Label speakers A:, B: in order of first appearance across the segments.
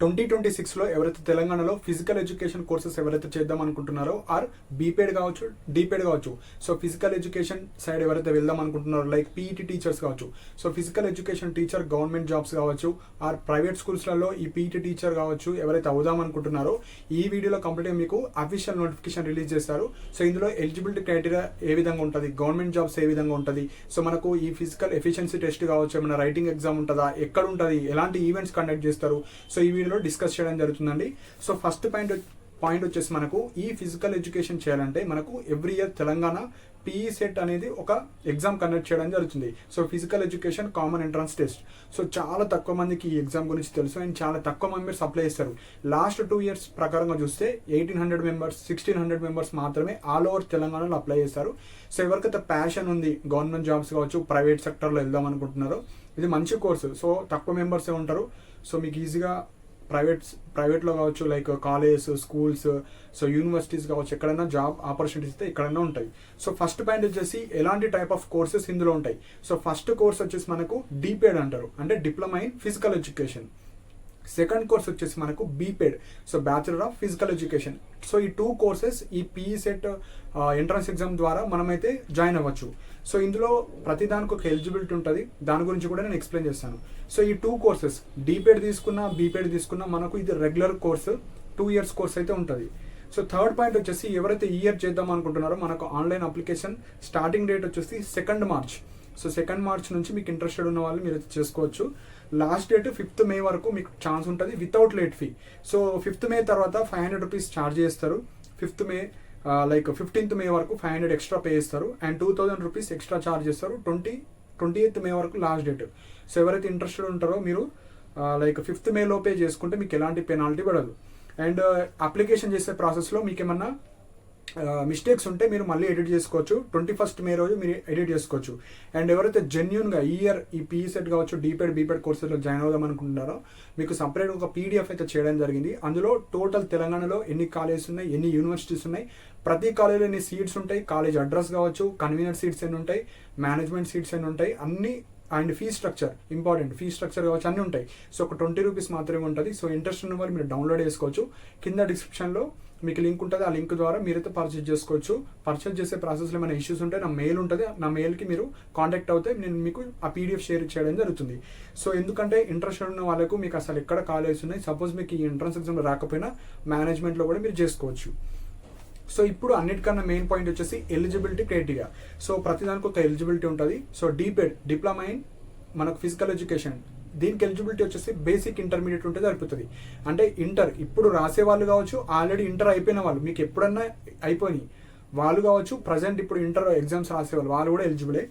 A: 2026లో ఎవరైతే తెలంగాణలో physical education courses ఎవరైతే చేద్దాం అనుకుంటున్నారో ఆర్ బీపేడ్ కావచ్చు, డీపేడ్ కావచ్చు. సో ఫిజికల్ ఎడ్యుకేషన్ సైడ్ ఎవరైతే వెళ్దాం అనుకుంటున్నారో లైక్ పీఈటీ టీచర్స్ కావచ్చు, so physical education teacher government jobs కావచ్చు ఆర్ ప్రైవేట్ స్కూల్స్లలో ఈ పీఈటీ టీచర్ కావచ్చు ఎవరైతే అవుదాం అనుకుంటున్నారో ఈ వీడియోలో కంప్లీట్గా మీకు అఫీషియల్ నోటిఫికేషన్ రిలీజ్ చేస్తారు. సో ఇందులో ఎలిజిబిలిటీ క్రైటీరియా ఏ విధంగా ఉంటుంది, గవర్నమెంట్ జాబ్స్ ఏ విధంగా ఉంటుంది, సో మనకు ఈ ఫిజికల్ ఎఫిషియన్సీ టెస్ట్ కావచ్చు, ఏమైనా రైటింగ్ ఎగ్జామ్ ఉంటుందా, ఎక్కడ ఉంటుంది, ఎలాంటి ఈవెంట్స్ కండక్ట్ చేస్తారు, సో ఈ వీడియోలో డిస్కస్ చేయడం జరుగుతుందండి. సో ఫస్ట్ పాయింట్ వచ్చేసి మనకు ఈ ఫిజికల్ ఎడ్యుకేషన్ చేయాలంటే మనకు every year Telangana PE set అనేది ఒక ఎగ్జామ్ కండక్ట్ చేయడం జరుగుతుంది. So physical education common entrance test. So చాలా తక్కువ మందికి ఈ ఎగ్జామ్ గురించి తెలుసు అండ్ చాలా తక్కువ మెంబర్స్ అప్లై చేస్తారు. లాస్ట్ 2 years ప్రకారంగా చూస్తే 1800 మెంబర్స్ 1600 మెంబర్స్ మాత్రమే ఆల్ ఓవర్ తెలంగాణలో అప్లై చేస్తారు. సో ఎవరికైతే ప్యాషన్ ఉంది గవర్నమెంట్ జాబ్స్ కావచ్చు, ప్రైవేట్ సెక్టర్లో వెళ్దాం అనుకుంటున్నారో ఇది మంచి కోర్సు. సో తక్కువ మెంబర్సే ఉంటారు. సో మీకు ఈజీగా ప్రైవేట్లో కావచ్చు like colleges, schools, so universities కావచ్చు, ఎక్కడైనా జాబ్ ఆపర్చునిటీస్ అయితే ఎక్కడైనా ఉంటాయి. సో ఫస్ట్ పాయింట్ వచ్చేసి ఎలాంటి టైప్ ఆఫ్ కోర్సెస్ ఇందులో ఉంటాయి. సో ఫస్ట్ కోర్స్ వచ్చేసి మనకు డీపేడ్ అంటారు, అంటే diploma in physical education. Second course వచ్చేసి మనకు BPEd, so bachelor of physical education. So ఈ 2 కోర్సెస్ ఈ పీఈ సెట్ ఎంట్రన్స్ ఎగ్జామ్ ద్వారా మనమైతే జాయిన్ అవ్వచ్చు. సో ఇందులో ప్రతిదానికి ఒక ఎలిజిబిలిటీ ఉంటుంది, దాని గురించి కూడా నేను ఎక్స్ప్లెయిన్ చేస్తాను. సో ఈ 2 కోర్సెస్ డీపేడ్ తీసుకున్నా బీపేడ్ తీసుకున్నా మనకు ఇది రెగ్యులర్ కోర్సు 2 years కోర్స్ అయితే ఉంటుంది. సో థర్డ్ పాయింట్ వచ్చేసి ఎవరైతే ఈ ఇయర్ చేద్దాం అనుకుంటున్నారో మనకు ఆన్లైన్ అప్లికేషన్ స్టార్టింగ్ డేట్ వచ్చేసి 2nd March. So 2nd March నుంచి మీకు ఇంట్రెస్టెడ్ ఉన్న వాళ్ళు మీరు చేసుకోవచ్చు. లాస్ట్ డేట్ 5th May వరకు మీకు ఛాన్స్ ఉంటుంది without late fee. So 5th May తర్వాత 500 రూపీస్ ఛార్జ్ చేస్తారు. 5th May like 15th May వరకు 500 ఎక్స్ట్రా పే చేస్తారు అండ్ 2000 రూపీస్ ఎక్స్ట్రా ఛార్జ్ చేస్తారు. 28th May వరకు లాస్ట్ డేట్. సో ఎవరైతే ఇంట్రెస్టెడ్ ఉంటారో మీరు లైక్ 5th May లోపే చేసుకుంటే మీకు ఎలాంటి పెనాల్టీ పడదు. అండ్ అప్లికేషన్ చేసే ప్రాసెస్లో మీకు ఏమన్నా మిస్టేక్స్ ఉంటే మీరు మళ్ళీ ఎడిట్ చేసుకోవచ్చు. 21st May రోజు మీరు ఎడిట్ చేసుకోవచ్చు. అండ్ ఎవరైతే జెన్యున్గా ఈ ఇయర్ ఈ పీఈ సెట్ కావచ్చు, డీపేడ్ బీపేడ్ కోర్సెస్లో జాయిన్ అవుదాం అనుకుంటున్నారో మీకు సపరేట్ ఒక పీడిఎఫ్ అయితే చేయడం జరిగింది. అందులో టోటల్ తెలంగాణలో ఎన్ని కాలేజెస్ ఉన్నాయి, ఎన్ని యూనివర్సిటీస్ ఉన్నాయి, ప్రతి కాలేజీలో ఎన్ని సీట్స్ ఉంటాయి, కాలేజ్ అడ్రస్ కావచ్చు, కన్వీనర్ సీట్స్ ఎన్ని ఉంటాయి, మేనేజ్మెంట్ సీట్స్ ఎన్ని ఉంటాయి, అన్ని and fee structure important, fee structure కావచ్చు అన్నీ ఉంటాయి. సో ఒక 20 రూపీస్ మాత్రమే ఉంటుంది. సో ఇంట్రెస్ట్ ఉన్న వాళ్ళు మీరు డౌన్లోడ్ చేసుకోవచ్చు. కింద డిస్క్రిప్షన్లో మీకు లింక్ ఉంటుంది, ఆ లింక్ ద్వారా మీరైతే పర్చేజ్ చేసుకోవచ్చు. పర్చేజ్ చేసే ప్రాసెస్లో ఏమైనా ఇష్యూస్ ఉంటే నా మెయిల్ ఉంటుంది, నా మెయిల్కి మీరు కాంటాక్ట్ అవుతే నేను మీకు ఆ పీడిఎఫ్ షేర్ చేయడం జరుగుతుంది. సో ఎందుకంటే ఇంట్రెస్ట్ ఉన్న వాళ్ళకు మీకు అసలు ఎక్కడ కాలేజెస్ ఉన్నాయి, సపోజ్ మీకు ఈ ఎంట్రన్స్ ఎగ్జామ్లో రాకపోయినా మేనేజ్మెంట్లో కూడా మీరు చేసుకోవచ్చు. సో ఇప్పుడు అన్నిటికన్నా మెయిన్ పాయింట్ వచ్చేసి ఎలిజిబిలిటీ క్రైటీరియా. సో ప్రతిదానికి ఒక ఎలిజిబిలిటీ ఉంటుంది. సో డీపేడ్ డిప్లొమా ఇన్ మనకు ఫిజికల్ ఎడ్యుకేషన్, దీనికి ఎలిజిబిలిటీ వచ్చేసి బేసిక్ ఇంటర్మీడియట్ ఉంటే సరిపోతుంది. అంటే ఇంటర్ ఇప్పుడు రాసే వాళ్ళు కావచ్చు, ఆల్రెడీ ఇంటర్ అయిపోయిన వాళ్ళు, మీకు ఎప్పుడన్నా అయిపోయినాయి వాళ్ళు కావచ్చు, ప్రజెంట్ ఇప్పుడు ఇంటర్ ఎగ్జామ్స్ రాసేవాళ్ళు వాళ్ళు కూడా ఎలిజిబులే.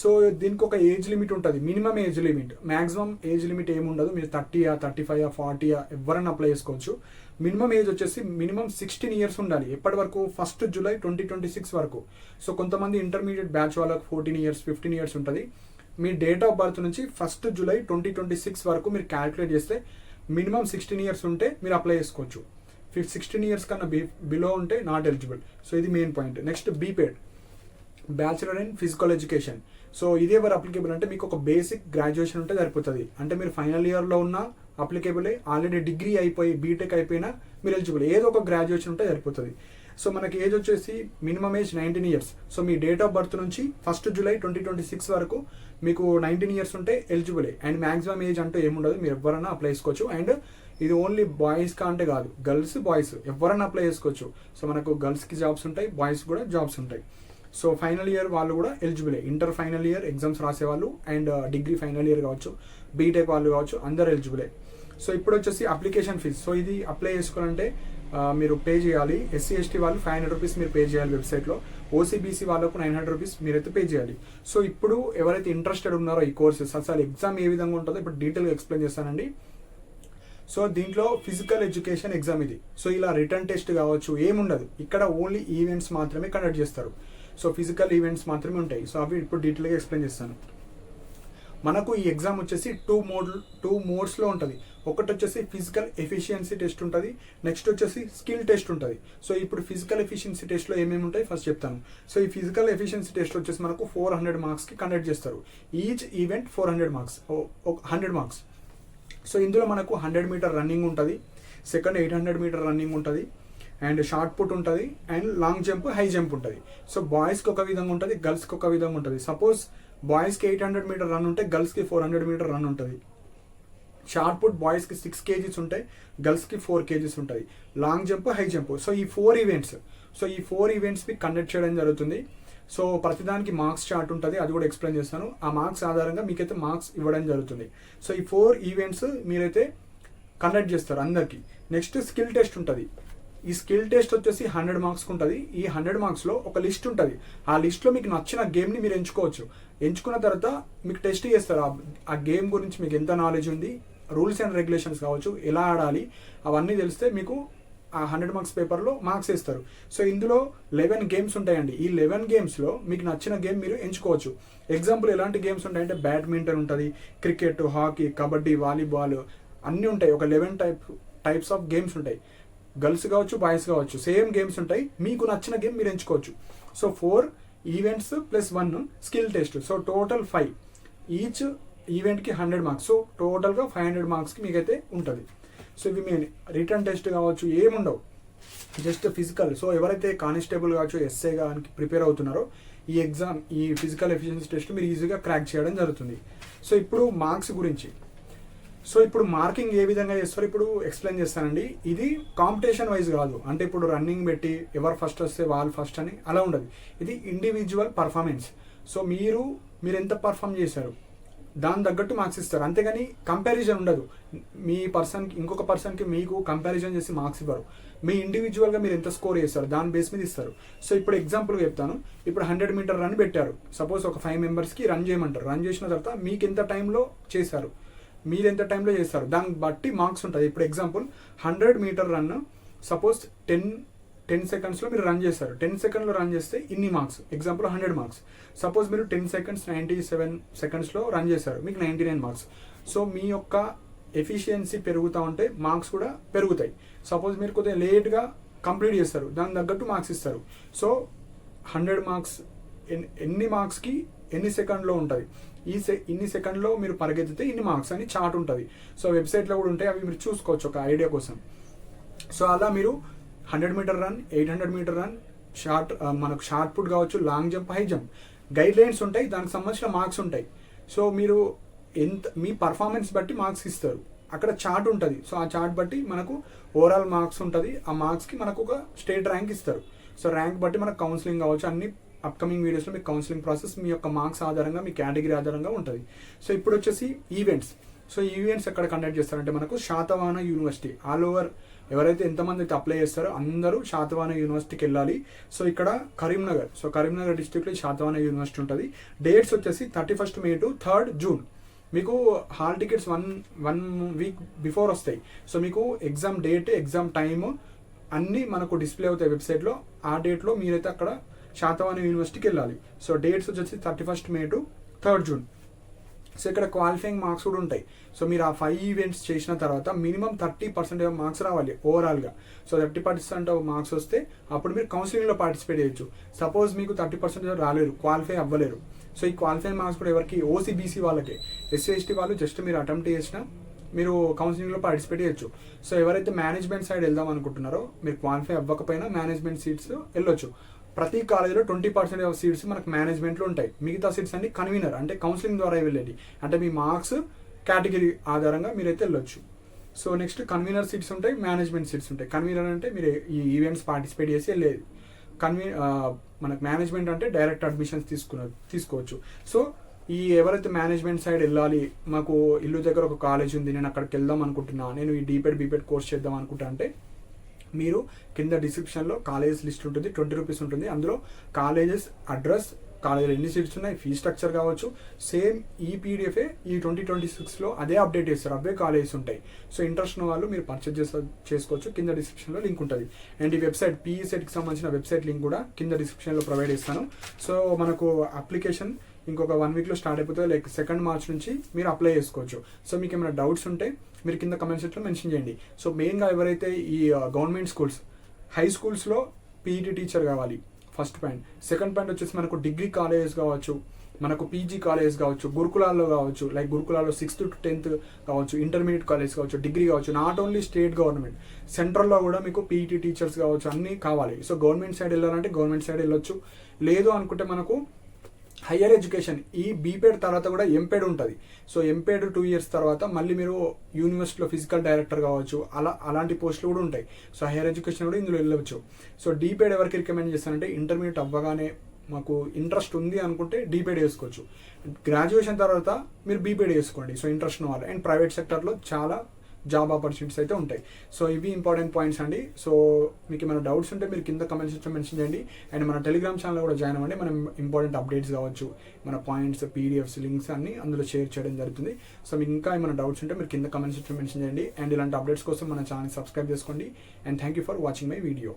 A: సో దీనికి ఒక ఏజ్ లిమిట్ ఉంటుంది, minimum age limit, maximum age limit ఏమి ఉండదు. మీరు 30, 35, 40 ఎవరైనా అప్లై చేసుకోవచ్చు. మినిమం ఏజ్ వచ్చేసి మినిమం 16 years ఉండాలి. ఎప్పటి వరకు 1st July 2026 వరకు. సో కొంతమంది ఇంటర్మీడియట్ బ్యాచ్ వాళ్ళకు 14 years 15 years ఉంటుంది. మీ డేట్ ఆఫ్ బర్త్ నుంచి 1st July 2026 వరకు మీరు క్యాలిక్యులేట్ చేస్తే మినిమం 16 years ఉంటే మీరు అప్లై చేసుకోవచ్చు. 16 years కన్నా బిలో ఉంటే నాట్ ఎలిజిబుల్. సో ఇది main point. Next BPEd bachelor in physical education. So ఇది ఎవరు అప్లికేబుల్ అంటే మీకు ఒక బేసిక్ గ్రాడ్యుయేషన్ ఉంటే సరిపోతుంది. అంటే మీరు ఫైనల్ ఇయర్లో ఉన్న అప్లికేబుల్, ఆల్రెడీ డిగ్రీ అయిపోయి బీటెక్ అయిపోయినా మీరు ఎలిజిబుల్, ఏదో ఒక గ్రాడ్యుయేషన్ ఉంటే సరిపోతుంది. సో మనకి ఏజ్ వచ్చేసి minimum age 19 years. So me date of birth నుంచి 1st July 2026 వరకు మీకు 19 years ఉంటే ఎలిజిబులే. అండ్ మ్యాక్సిమం ఏజ్ అంటూ ఏముండదు, మీరు ఎవరైనా అప్లై చేసుకోవచ్చు. అండ్ ఇది ఓన్లీ బాయ్స్కా అంటే కాదు, గర్ల్స్ బాయ్స్ ఎవరైనా అప్లై చేసుకోవచ్చు. సో మనకు గర్ల్స్కి జాబ్స్ ఉంటాయి, బాయ్స్ కూడా జాబ్స్ ఉంటాయి. సో ఫైనల్ ఇయర్ వాళ్ళు కూడా ఎలిజిబులే. ఇంటర్ ఫైనల్ ఇయర్ ఎగ్జామ్స్ రాసేవాళ్ళు అండ్ డిగ్రీ ఫైనల్ ఇయర్ కావచ్చు, బీటెక్ వాళ్ళు కావచ్చు, అందరు ఎలిజిబులే. సో ఇప్పుడు వచ్చేసి అప్లికేషన్ ఫీజ్. సో ఇది అప్లై చేసుకోవాలంటే మీరు పే చేయాలి. ఎస్సీ ఎస్టీ వాళ్ళు 500 రూపీస్ మీరు పే చేయాలి వెబ్సైట్లో. ఓసీబీసీ వాళ్ళకు 900 రూపీస్ మీరైతే పే చేయాలి. సో ఇప్పుడు ఎవరైతే ఇంట్రెస్టెడ్ ఉన్నారో ఈ కోర్సెస్, అసలు ఎగ్జామ్ ఏ విధంగా ఉంటుందో ఇప్పుడు డీటెయిల్గా ఎక్స్ప్లెయిన్ చేస్తానండి. సో దీంట్లో ఫిజికల్ ఎడ్యుకేషన్ ఎగ్జామ్ ఇది. సో ఇలా రిటర్న్ టెస్ట్ కావచ్చు ఏముండదు, ఇక్కడ ఓన్లీ ఈవెంట్స్ మాత్రమే కండక్ట్ చేస్తారు. సో ఫిజికల్ ఈవెంట్స్ మాత్రమే ఉంటాయి. సో అవి ఇప్పుడు డీటెయిల్గా ఎక్స్ప్లెయిన్ చేస్తాను. మనకు ఈ ఎగ్జామ్ వచ్చేసి 2 మోడ్స్లో ఉంటుంది. ఒకటి వచ్చేసి ఫిజికల్ ఎఫిషియన్సీ టెస్ట్ ఉంటుంది, నెక్స్ట్ వచ్చేసి స్కిల్ టెస్ట్ ఉంటుంది. సో ఇప్పుడు ఫిజికల్ ఎఫిషియన్సీ టెస్ట్లో ఏమేమి ఉంటాయి ఫస్ట్ చెప్తాను. సో ఈ ఫిజికల్ ఎఫిషియన్సీ టెస్ట్ వచ్చేసి మనకు 400 marksకి కండక్ట్ చేస్తారు. Each event 400 marks, 100 marks. So ఇందులో మనకు 100 మీటర్ రన్నింగ్ ఉంటుంది, సెకండ్ 800 మీటర్ రన్నింగ్ ఉంటుంది, అండ్ షార్ట్ పుట్ ఉంటుంది, and long jump, high jump ఉంటుంది. సో బాయ్స్కి ఒక విధంగా ఉంటుంది, గర్ల్స్కి ఒక విధంగా ఉంటుంది. సపోజ్ బాయ్స్కి 800 మీటర్ రన్ ఉంటే గర్ల్స్కి 400 మీటర్ రన్ ఉంటుంది. షార్ట్ పుట్ బాయ్స్కి 6 kgs ఉంటాయి, గర్ల్స్కి 4 kgs ఉంటుంది. Long jump, high jump. So ఈ 4 ఈవెంట్స్, సో ఈ 4 ఈవెంట్స్ని కండక్ట్ చేయడం జరుగుతుంది. సో ప్రతిదానికి మార్క్స్ చార్ట్ ఉంటుంది, అది కూడా ఎక్స్ప్లెయిన్ చేస్తాను. ఆ మార్క్స్ ఆధారంగా మీకైతే మార్క్స్ ఇవ్వడం జరుగుతుంది. సో ఈ 4 ఈవెంట్స్ మీరైతే కండక్ట్ చేస్తారు అందరికీ. నెక్స్ట్ స్కిల్ టెస్ట్ ఉంటుంది. ఈ స్కిల్ టెస్ట్ వచ్చేసి 100 మార్క్స్కి ఉంటుంది. ఈ 100 మార్క్స్లో ఒక లిస్ట్ ఉంటుంది. ఆ లిస్ట్లో మీకు నచ్చిన గేమ్ని మీరు ఎంచుకోవచ్చు. ఎంచుకున్న తర్వాత మీకు టెస్ట్ చేస్తారు, ఆ గేమ్ గురించి మీకు ఎంత నాలెడ్జ్ ఉంది, రూల్స్ అండ్ రెగ్యులేషన్స్ కావచ్చు, ఎలా ఆడాలి, అవన్నీ తెలిస్తే మీకు ఆ 100 మార్క్స్ పేపర్లో మార్క్స్ వేస్తారు. సో ఇందులో 11 గేమ్స్ ఉంటాయండి. ఈ 11 గేమ్స్లో మీకు నచ్చిన గేమ్ మీరు ఎంచుకోవచ్చు. ఎగ్జాంపుల్ ఎలాంటి గేమ్స్ ఉంటాయంటే బ్యాడ్మింటన్ ఉంటుంది, క్రికెట్, హాకీ, కబడ్డీ, వాలీబాల్ అన్నీ ఉంటాయి. ఒక 11 టైప్స్ ఆఫ్ గేమ్స్ ఉంటాయి. గర్ల్స్ కావచ్చు, బాయ్స్ కావచ్చు, సేమ్ గేమ్స్ ఉంటాయి. మీకు నచ్చిన గేమ్ మీరు ఎంచుకోవచ్చు. So 4 events plus 1 skill test. So total 5. Each ఈవెంట్కి 100 మార్క్స్. సో టోటల్గా 500 మార్క్స్కి మీకైతే ఉంటుంది. సో ఇవి మెయిన్. రిటర్న్ టెస్ట్ కావచ్చు ఏముండవు, జస్ట్ ఫిజికల్. సో ఎవరైతే కానిస్టేబుల్ కావచ్చు, ఎస్ఐ కానీ ప్రిపేర్ అవుతున్నారో ఈ ఎగ్జామ్, ఈ ఫిజికల్ ఎఫిషియన్సీ టెస్ట్ మీరు ఈజీగా క్రాక్ చేయడం జరుగుతుంది. సో ఇప్పుడు మార్క్స్ గురించి, సో ఇప్పుడు మార్కింగ్ ఏ విధంగా చేస్తారో ఇప్పుడు ఎక్స్ప్లెయిన్ చేస్తానండి. ఇది కాంపిటీషన్ వైజ్ కాదు, అంటే ఇప్పుడు రన్నింగ్ పెట్టి ఎవరు ఫస్ట్ వస్తే వాళ్ళు ఫస్ట్ అని అలా ఉండదు. ఇది ఇండివిజువల్ పర్ఫార్మెన్స్. సో మీరు ఎంత పర్ఫామ్ చేశారు దాని తగ్గట్టు మార్క్స్ ఇస్తారు, అంతేగాని కంపారిజన్ ఉండదు. మీ పర్సన్కి ఇంకొక పర్సన్కి మీకు కంపారిజన్ చేసి మార్క్స్ ఇవ్వరు. మీ ఇండివిజువల్గా మీరు ఎంత స్కోర్ చేస్తారు దాని బేస్ మీద ఇస్తారు. సో ఇప్పుడు ఎగ్జాంపుల్గా చెప్తాను. ఇప్పుడు 100 మీటర్ రన్ పెట్టారు. సపోజ్ ఒక 5 మెంబర్స్కి రన్ చేయమంటారు. రన్ చేసిన తర్వాత మీకు ఎంత టైంలో చేశారు, మీరు ఎంత టైంలో చేస్తారు దాన్ని బట్టి మార్క్స్ ఉంటుంది. ఇప్పుడు ఎగ్జాంపుల్ 100 మీటర్ రన్ సపోజ్ 10 సెకండ్స్లో మీరు రన్ చేస్తారు. 10 సెకండ్లో రన్ చేస్తే ఇన్ని మార్క్స్. Example 100 marks. సపోజ్ మీరు 10 సెకండ్స్ 97 సెకండ్స్లో రన్ చేశారు, మీకు 99 మార్క్స్. సో మీ యొక్క ఎఫిషియన్సీ పెరుగుతూ ఉంటే మార్క్స్ కూడా పెరుగుతాయి. సపోజ్ మీరు కొద్దిగా లేట్గా కంప్లీట్ చేస్తారు, దానికి తగ్గట్టు మార్క్స్ ఇస్తారు. సో 100 మార్క్స్ ఎన్ని మార్క్స్కి ఎన్ని సెకండ్లో ఉంటుంది, ఇన్ని సెకండ్లో మీరు పరిగెత్తితే ఇన్ని మార్క్స్ అని చార్ట్ ఉంటుంది. సో వెబ్సైట్లో కూడా ఉంటాయి, అవి మీరు చూసుకోవచ్చు ఒక ఐడియా కోసం. సో అలా మీరు 100 మీటర్ రన్, 800 మీటర్ రన్, మనకు షార్ట్ పుట్ కావచ్చు, long jump, high jump, guide lines ఉంటాయి, దానికి సంబంధించిన మార్క్స్ ఉంటాయి. సో మీరు మీ పర్ఫార్మెన్స్ బట్టి మార్క్స్ ఇస్తారు. అక్కడ చార్ట్ ఉంటుంది. సో ఆ చార్ట్ బట్టి మనకు ఓవరాల్ మార్క్స్ ఉంటుంది. ఆ మార్క్స్కి మనకు ఒక స్టేట్ ర్యాంక్ ఇస్తారు. సో ర్యాంక్ బట్టి మనకు కౌన్సిలింగ్ కావచ్చు, అన్ని అప్కమింగ్ వీడియోస్లో మీకు కౌన్సిలింగ్ ప్రాసెస్ మీ యొక్క మార్క్స్ ఆధారంగా, మీ కేటగిరీ ఆధారంగా ఉంటుంది. సో ఇప్పుడు వచ్చేసి ఈవెంట్స్. సో ఈవెంట్స్ ఎక్కడ కండక్ట్ చేస్తారంటే మనకు శాతవాహన యూనివర్సిటీ. ఆల్ ఓవర్ ఎవరైతే ఎంతమంది అయితే అప్లై చేస్తారో అందరూ శాతవాహన యూనివర్సిటీకి వెళ్ళాలి. సో ఇక్కడ కరీంనగర్, సో కరీంనగర్ డిస్ట్రిక్ట్లో శాతవాహన యూనివర్సిటీ ఉంటుంది. డేట్స్ వచ్చేసి 31 మే టు 3 జూన్. మీకు hall tickets one week before వస్తాయి. సో మీకు ఎగ్జామ్ డేట్, ఎగ్జామ్ టైమ్ అన్నీ మనకు డిస్ప్లే అవుతాయి వెబ్సైట్లో. ఆ డేట్లో మీరైతే అక్కడ శాతవాహన యూనివర్సిటీకి వెళ్ళాలి. సో డేట్స్ వచ్చేసి 31 మే టు 3 జూన్. సో ఇక్కడ క్వాలిఫైయింగ్ మార్క్స్ కూడా ఉంటాయి. సో మీరు ఆ 5 ఈవెంట్స్ చేసిన తర్వాత మినిమం 30% మార్క్స్ రావాలి ఓవరాల్గా. సో 30% మార్క్స్ వస్తే అప్పుడు మీరు కౌన్సిలింగ్లో పార్టిసిపేట్ చేయొచ్చు. సపోజ్ మీకు 30% రాలేరు, క్వాలిఫై అవ్వలేరు. సో ఈ క్వాలిఫైయింగ్ మార్క్స్ కూడా ఎవరికి, ఓసీబీసీ వాళ్ళకి. SC/ST వాళ్ళు జస్ట్ మీరు అటెంప్ట్ చేసినా మీరు కౌన్సిలింగ్లో పార్టిసిపేట్ చేయొచ్చు. సో ఎవరైతే మేనేజ్మెంట్ సైడ్ వెళ్దాం అనుకుంటున్నారో మీరు క్వాలిఫై అవ్వకపోయినా మేనేజ్మెంట్ సీట్స్ వెళ్ళొచ్చు. ప్రతి కాలేజీలో 20% ఆఫ్ సీట్స్ మనకు మేనేజ్మెంట్లో ఉంటాయి. మిగతా సీట్స్ అన్ని కన్వీనర్, అంటే కౌన్సిలింగ్ ద్వారా వెళ్ళేది. అంటే మీ మార్క్స్ కేటగిరీ ఆధారంగా మీరైతే వెళ్ళొచ్చు. సో నెక్స్ట్ కన్వీనర్ సీట్స్ ఉంటాయి, మేనేజ్మెంట్ సీట్స్ ఉంటాయి. కన్వీనర్ అంటే మీరు ఈ ఈవెంట్స్ పార్టిసిపేట్ చేసి వెళ్ళేది. మనకు మేనేజ్మెంట్ అంటే డైరెక్ట్ అడ్మిషన్స్ తీసుకోవచ్చు. సో ఈ ఎవరైతే మేనేజ్మెంట్ సైడ్ వెళ్ళాలి, మాకు ఇల్లు దగ్గర ఒక కాలేజ్ ఉంది, నేను అక్కడికి వెళ్దాం అనుకుంటున్నా, నేను ఈ బీపెడ్ కోర్స్ చేద్దాం అనుకుంటా అంటే మీరు కింద డిస్క్రిప్షన్లో కాలేజెస్ లిస్ట్ ఉంటుంది, 20 రూపీస్ ఉంటుంది. అందులో కాలేజెస్ అడ్రస్, కాలేజీలో ఎన్ని సీట్స్ ఉన్నాయి, ఫీ స్ట్రక్చర్ కావచ్చు, సేమ్ ఈ పీడిఎఫే ఈ 2026లో అదే అప్డేట్ చేస్తారు, అవే కాలేజెస్ ఉంటాయి. సో ఇంట్రెస్ట్ ఉన్న వాళ్ళు మీరు పర్చేజ్ చేసుకోవచ్చు. కింద డిస్క్రిప్షన్లో లింక్ ఉంటుంది. అండ్ ఈ వెబ్సైట్ PESETకి సంబంధించిన వెబ్సైట్ లింక్ కూడా కింద డిస్క్రిప్షన్లో ప్రొవైడ్ చేస్తాను. సో మనకు అప్లికేషన్ ఇంకొక 1 వీక్లో స్టార్ట్ అయిపోతుంది. లైక్ 2 మార్చ్ నుంచి మీరు అప్లై చేసుకోవచ్చు. సో మీకు ఏమైనా డౌట్స్ ఉంటే మీరు కింద కమెంట్ సెక్షన్లో మెన్షన్ చేయండి. సో మెయిన్గా ఎవరైతే ఈ గవర్నమెంట్ స్కూల్స్, హై స్కూల్స్లో PET టీచర్ కావాలి, ఫస్ట్ పాయింట్. సెకండ్ పాయింట్ వచ్చేసి మనకు డిగ్రీ కాలేజెస్ కావచ్చు, మనకు పీజీ కాలేజ్ కావచ్చు, గురుకులాల్లో కావచ్చు, లైక్ గురుకులాల్లో 6th to 10th కావచ్చు, ఇంటర్మీడియట్ కాలేజ్ కావచ్చు, డిగ్రీ కావచ్చు, నాట్ ఓన్లీ స్టేట్ గవర్నమెంట్, సెంట్రల్లో కూడా మీకు పీఈటీ టీచర్స్ కావచ్చు అన్నీ కావాలి. సో గవర్నమెంట్ సైడ్ వెళ్ళాలంటే గవర్నమెంట్ సైడ్ వెళ్ళొచ్చు. లేదు అనుకుంటే మనకు హయ్యర్ ఎడ్యుకేషన్ ఈ బీపేడ్ తర్వాత కూడా ఎంపేడ్ ఉంటుంది. సో ఎంపేడ్ 2 years తర్వాత మళ్ళీ మీరు యూనివర్సిటీలో ఫిజికల్ డైరెక్టర్ కావచ్చు, అలాంటి పోస్టులు కూడా ఉంటాయి. సో హయ్యర్ ఎడ్యుకేషన్ కూడా ఇందులో వెళ్ళవచ్చు. సో డీపేడ్ ఎవరికి రికమెండ్ చేస్తానంటే ఇంటర్మీడియట్ అవ్వగానే మాకు ఇంట్రెస్ట్ ఉంది అనుకుంటే డీపేడ్ చేసుకోవచ్చు. గ్రాడ్యుయేషన్ తర్వాత మీరు బీపేడ్ చేసుకోండి. సో ఇంట్రెస్ట్ ఉన్న వాళ్ళు. అండ్ ప్రైవేట్ సెక్టర్లో చాలా జాబ్ ఆపర్చునిటీస్ అయితే ఉంటాయి. సో ఇవి ఇంపార్టెంట్ పాయింట్స్ అండి. సో మీకు ఏమైనా డౌట్స్ ఉంటే మీరు కింద కమెంట్స్ సెక్షన్ మెన్షన్ చేయండి. అండ్ మన టెలిగ్రామ్ ఛానల్ కూడా జాయిన్ అవ్వండి. మనం ఇంపార్టెంట్ అప్డేట్స్ కావచ్చు, మన పాయింట్స్, పీడిఎఫ్స్, లింక్స్ అన్ని అందులో షేర్ చేయడం జరుగుతుంది. సో మీకు ఇంకా ఏమైనా డౌట్స్ ఉంటే మీరు కింద కమెంట్ సెక్షన్ మెన్షన్ చేయండి. అండ్ ఇలాంటి అప్డేట్స్ కోసం మన ఛానల్ సబ్స్క్రైబ్ చేసుకోండి. And thank you for watching my video.